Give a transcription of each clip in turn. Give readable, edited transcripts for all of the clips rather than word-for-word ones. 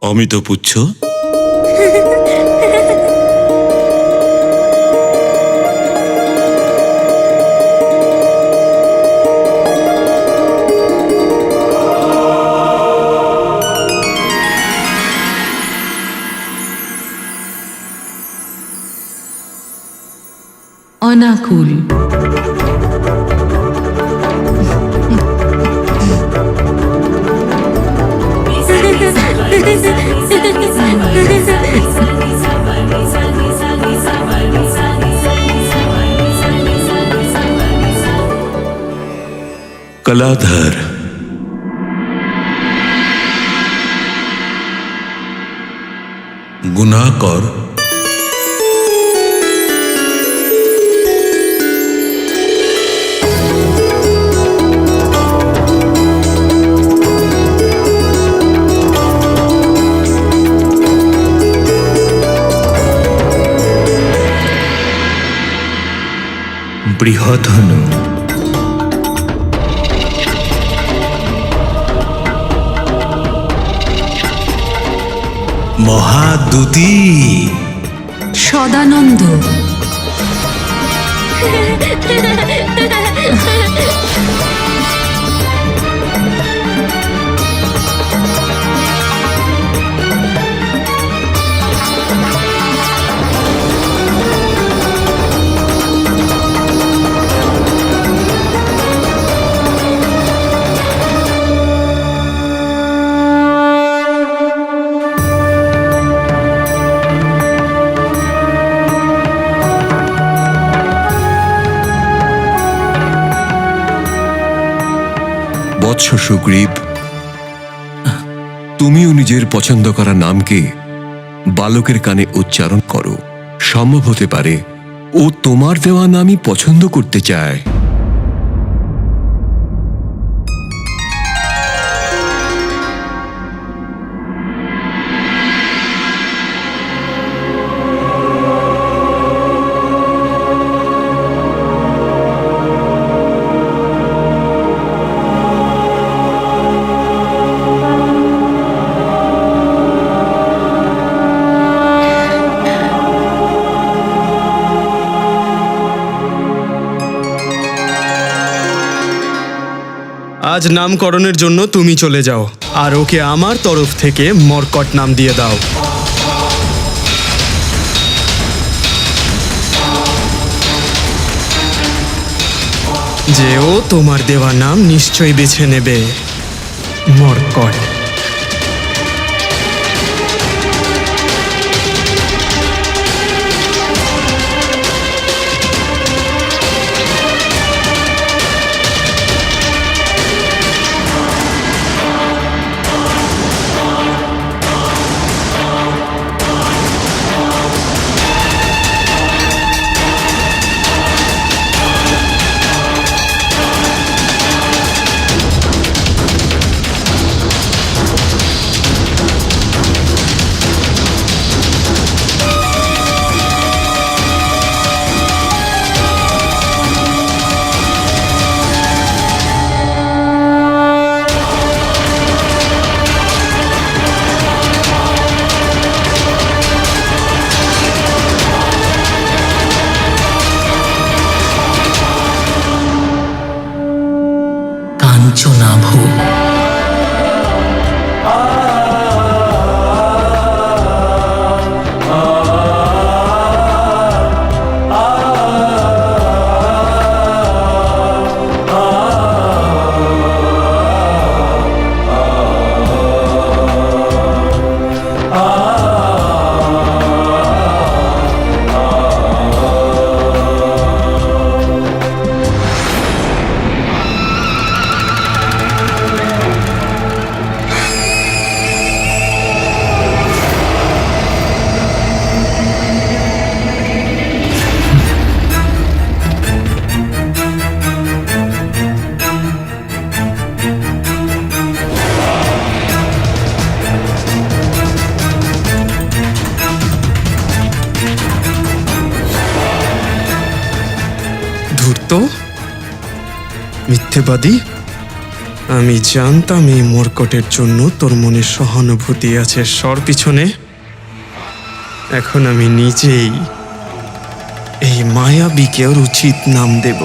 অমিত পুচ্ছ, অনাকুল। কলাধর। গুণাকর। বৃহধনু। মহাদুতী। সদানন্দ। বৎস সুগ্রীব, তুমিও নিজের পছন্দ করা নামকে বালকের কানে উচ্চারণ করো। সম্ভব হতে পারে ও তোমার দেওয়া নামই পছন্দ করতে চায়। আজ নামকরণের জন্য তুমি চলে যাও, আর ওকে আমার তরফ থেকে মর্কট নাম দিয়ে দাও। যে ও তোমার দেওয়া নাম নিশ্চয়ই বেছে নেবে, মর্কট। কাঞ্চনাভ। ধূর্ত, মিথ্যেবাদী, আমি জানতাম এই মর্কটের জন্য তোর মনে সহানুভূতি আছে। সর পিছনে। এখন আমি নিজেই এই মায়াবীকে ওর উচিত নাম দেব।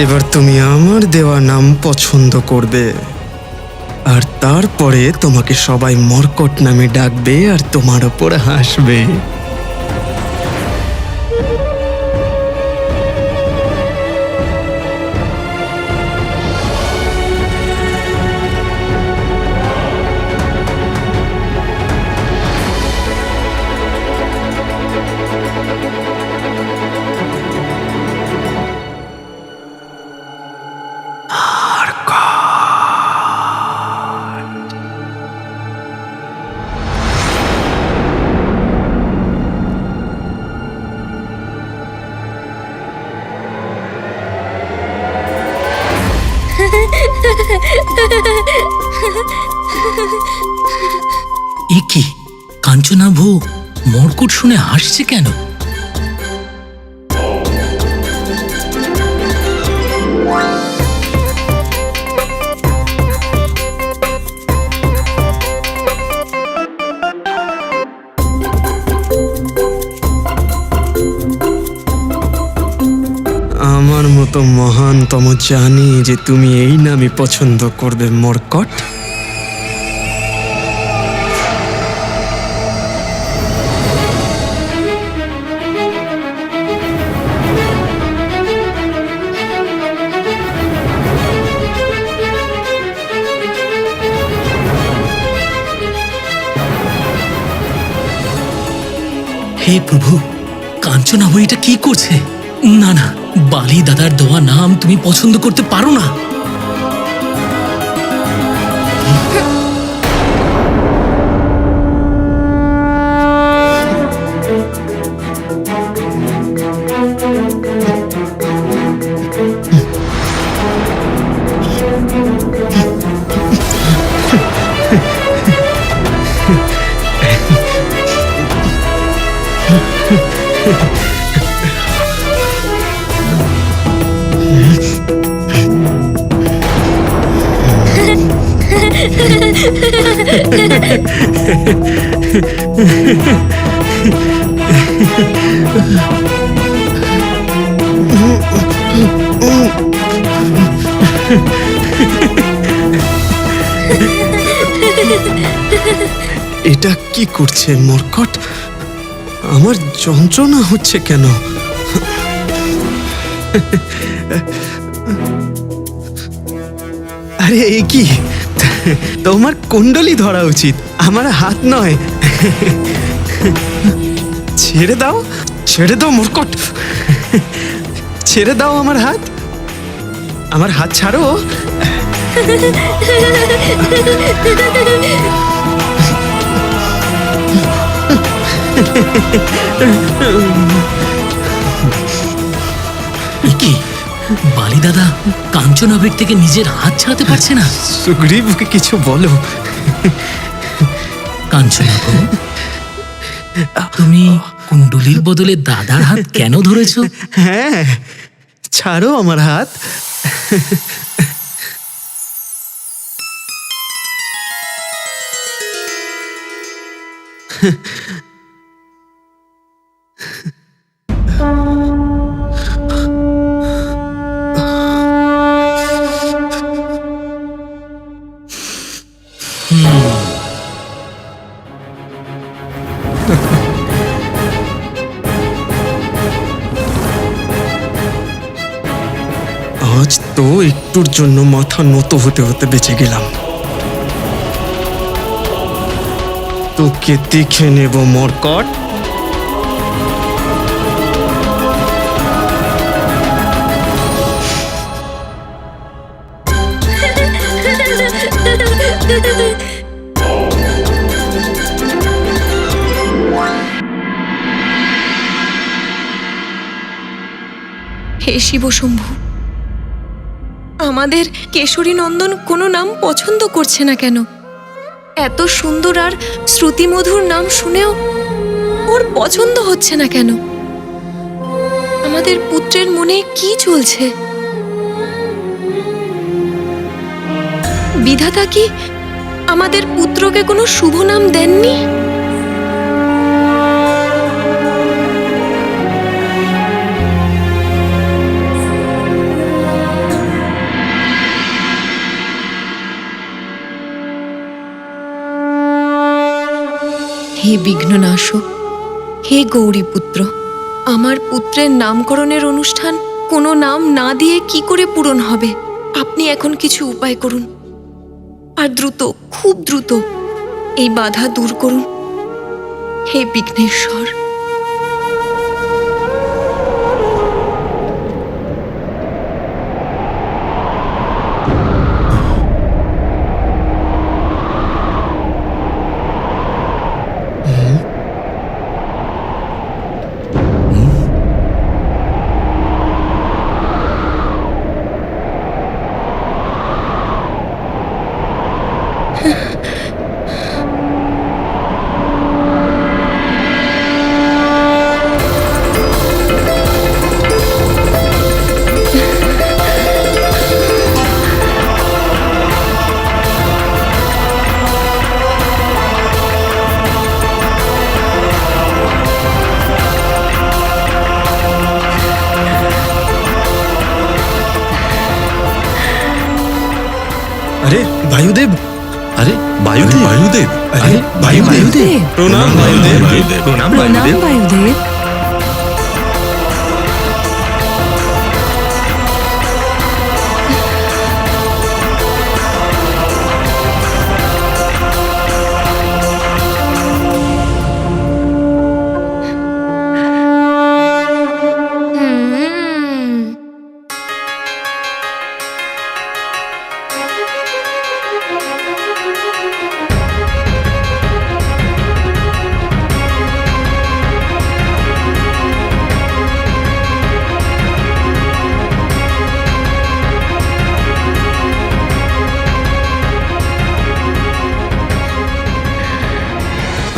এবার তুমি আমার দেওয়া নাম পছন্দ করবে, আর তারপরে তোমাকে সবাই মর্কট নামে ডাকবে আর তোমার ওপর হাসবে। এ কি কাঞ্চনাভু মর্কট শুনে হাসছে কেন? আমার মতো মহানতম জানি যে তুমি এই নামই পছন্দ করবে, মর্কট। হে প্রভু, কাঞ্চনাভু এটা কি করছে? না না, বালি দাদার দেওয়া নাম তুমি পছন্দ করতে পারো না। এটা কি করছে মর্কট? আমার যন্ত্রণা হচ্ছে কেন? আরে এ কি? তোমার কুণ্ডলি ধরা উচিত, আমার হাত নয়। ছেড়ে দাও, ছেড়ে দাও মর্কট, ছেড়ে দাও আমার হাত, আমার হাত ছাড়ো। এ কি, বালি দাদা কাঞ্চনাবের থেকে নিজের হাত ছাড়াতে পারছে না। সুগ্রীবকে কিছু বলো। কাঞ্চনা গো, তুমি কুণ্ডলির বদলে দাদার হাত কেন ধরেছো? হ্যাঁ, ছাড়ো আমার হাত। আজ তো একটুর জন্য মাথা নত হতে হতে বেঁচে গেলাম। তোকে দেখে নেব মর্কট। হে শিবশম্ভু, আমাদের কেশরী নন্দন কোনো নাম পছন্দ করছে না কেন? এত সুন্দর আর শ্রুতিমধুর নাম শুনেও ওর পছন্দ হচ্ছে না কেন? আমাদের পুত্রের মনে কি চলছে? বিধাতা কি আমাদের পুত্রকে কোনো শুভ নাম দেননি? হে বিঘ্ননাশক, হে গৌরীপুত্র, আমার পুত্রের নামকরণের অনুষ্ঠান কোনো নাম না দিয়ে কি করে পূরণ হবে? আপনি এখন কিছু উপায় করুন, আর দ্রুত, খুব দ্রুত এই বাধা দূর করুন। হে বিঘ্নেশ্বর। আরে বায়ুদেব, আরে বায়ুদেব, বায়ুদেব, আরে বায়ুদেব, প্রণাম বায়ুদেব, প্রণাম প্রণাম বায়ুদেব।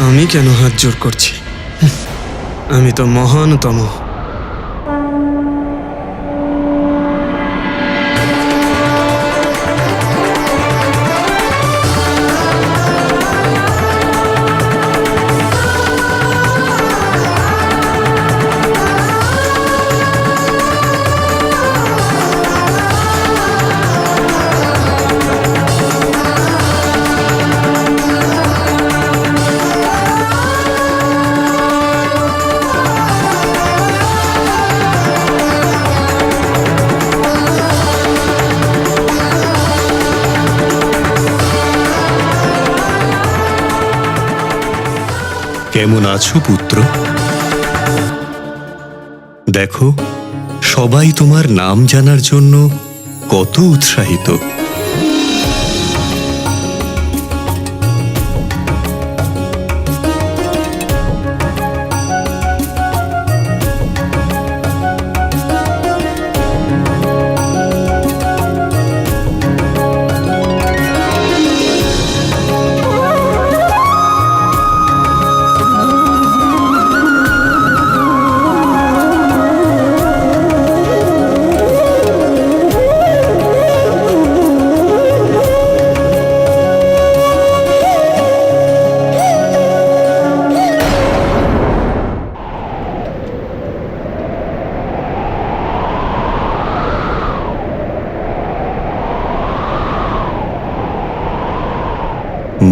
আমি কেন হাত জোর করছি? আমি তো মহানতম। কেমন আছো পুত্র? দেখো, সবাই তোমার নাম জানার জন্য কত উৎসাহিত।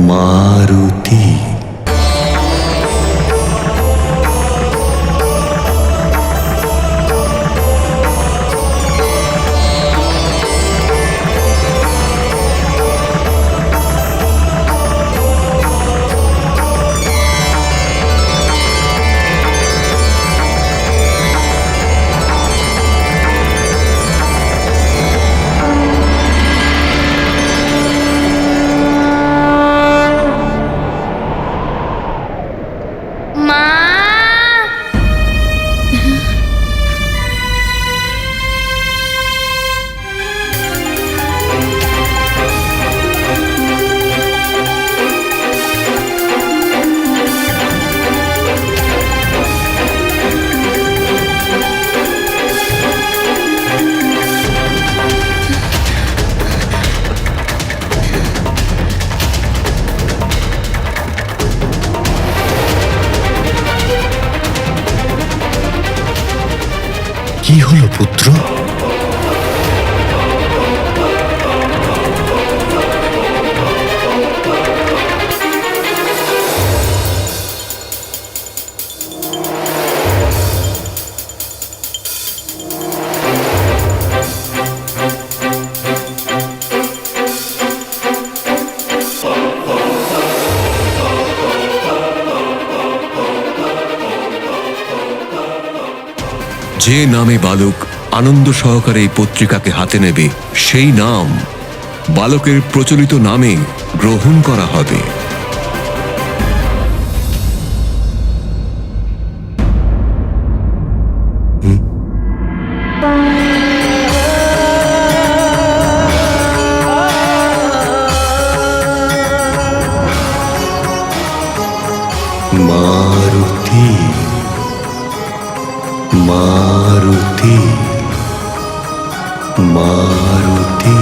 মারুতি। কি হলো পুত্র? যে নামে বালক আনন্দ সহকারে এই পত্রিকাকে হাতে নেবে, সেই নাম বালকের প্রচলিত নামে গ্রহণ করা হবে। মারুতি, মারুতি, মারুতি।